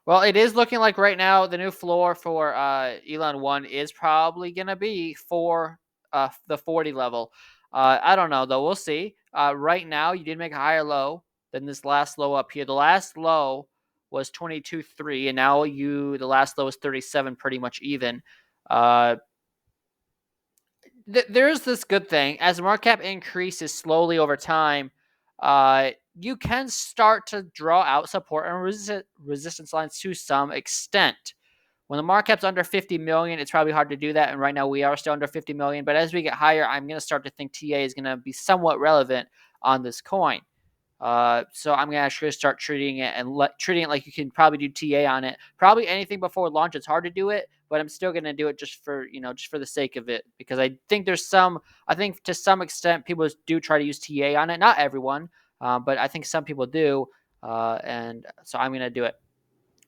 Well, it is looking like right now the new floor for ElonOne is probably gonna be for the 40 level. I don't know though. We'll see. Right now, you did make a higher low than this last low up here. The last low was 22.3, and now the last low is 37, pretty much even. Uh, there's this good thing as the market cap increases slowly over time. You can start to draw out support and resistance lines to some extent. When the market cap's under 50 million, it's probably hard to do that. And right now we are still under 50 million. But as we get higher, I'm going to start to think TA is going to be somewhat relevant on this coin. So I'm gonna actually start treating it treating it like you can probably do TA on it. Probably anything before launch. It's hard to do it, but I'm still gonna do it just for just for the sake of it, because I think I think to some extent people do try to use TA on it. Not everyone, but I think some people do, and so I'm gonna do it.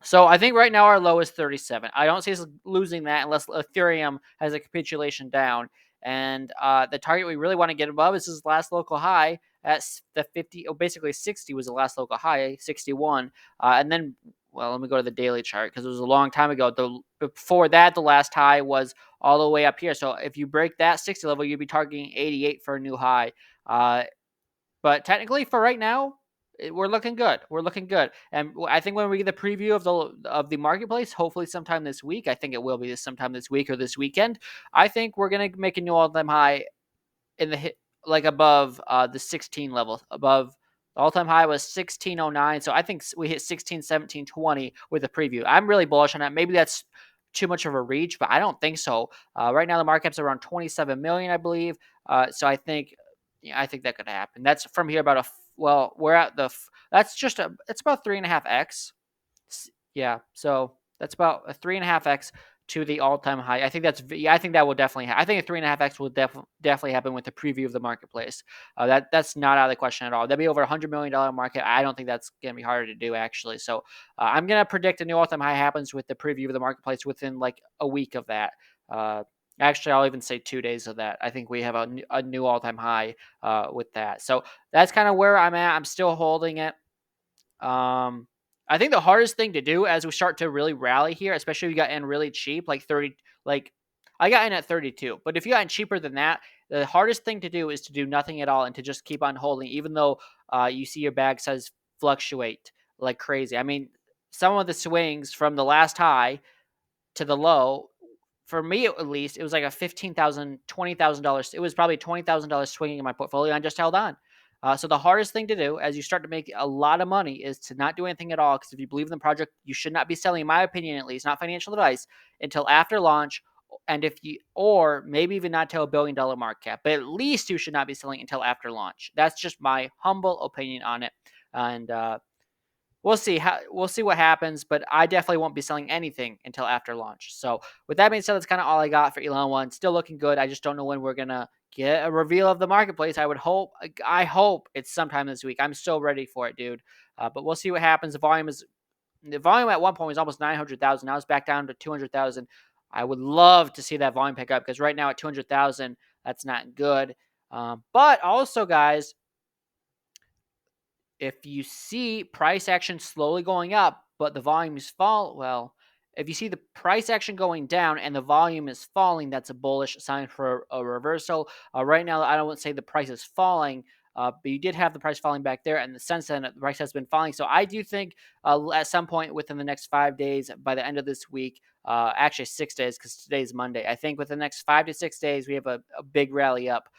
So I think right now our low is 37. I don't see us losing that unless Ethereum has a capitulation down. And the target we really want to get above is this last local high at the 50, basically 60 was the last local high, 61. And then, well, let me go to the daily chart because it was a long time ago. Before that, the last high was all the way up here. So if you break that 60 level, you'd be targeting 88 for a new high. Uh, but technically, for right now, we're looking good. We're looking good, and I think when we get the preview of the marketplace, hopefully sometime this week. I think it will be sometime this week or this weekend. I think we're gonna make a new all-time high in the hit, like above the 16 level. Above the all-time high was 1609, so I think we hit 16, 17, 20 with the preview. I'm really bullish on that. Maybe that's too much of a reach, but I don't think so. Right now, the market cap's around 27 million, I believe. So I think, yeah, I think that could happen. That's from here about well, we're at that's just it's about 3.5x. Yeah, so that's about a 3.5x to the all-time high. I think I think that will definitely. I think a 3.5x will definitely happen with the preview of the marketplace. That's not out of the question at all. That'd be over $100 million market. I don't think that's gonna be harder to do actually. So I'm gonna predict a new all-time high happens with the preview of the marketplace within like a week of that. Uh, Actually, I'll even say 2 days of that. I think we have a new all-time high with that. So that's kind of where I'm at. I'm still holding it. I think the hardest thing to do as we start to really rally here, especially if you got in really cheap, like 30, like I got in at 32. But if you got in cheaper than that, the hardest thing to do is to do nothing at all and to just keep on holding, even though you see your bag size fluctuate like crazy. I mean, some of the swings from the last high to the low, for me at least, it was like a $15,000, $20,000. It was probably $20,000 swinging in my portfolio. I just held on. So the hardest thing to do as you start to make a lot of money is to not do anything at all. Because if you believe in the project, you should not be selling, in my opinion, at least, not financial advice, until after launch. And if you, or maybe even not till $1 billion market cap, but at least you should not be selling until after launch. That's just my humble opinion on it. And we'll see what happens, but I definitely won't be selling anything until after launch. So with that being said, that's kind of all I got for ElonOne. Still looking good. I just don't know when we're gonna get a reveal of the marketplace. I hope it's sometime this week. I'm so ready for it, dude. But we'll see what happens. The volume at one point was almost 900,000. Now it's back down to 200,000. I would love to see that volume pick up because right now at 200,000, that's not good. But also, guys, if you see price action slowly going up, but the volume is if you see the price action going down and the volume is falling, that's a bullish sign for a reversal. Right now, I don't say the price is falling, but you did have the price falling back there, and since then, the price has been falling. So I do think at some point within the next 5 days, by the end of this week, actually 6 days, because today's Monday, I think within the next 5 to 6 days, we have a big rally up.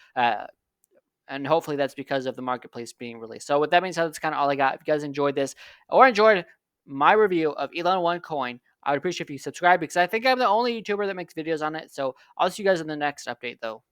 And hopefully that's because of the marketplace being released. So with that being said, that's kind of all I got. If you guys enjoyed this or enjoyed my review of ElonOne coin, I would appreciate if you subscribe because I think I'm the only YouTuber that makes videos on it. So I'll see you guys in the next update though.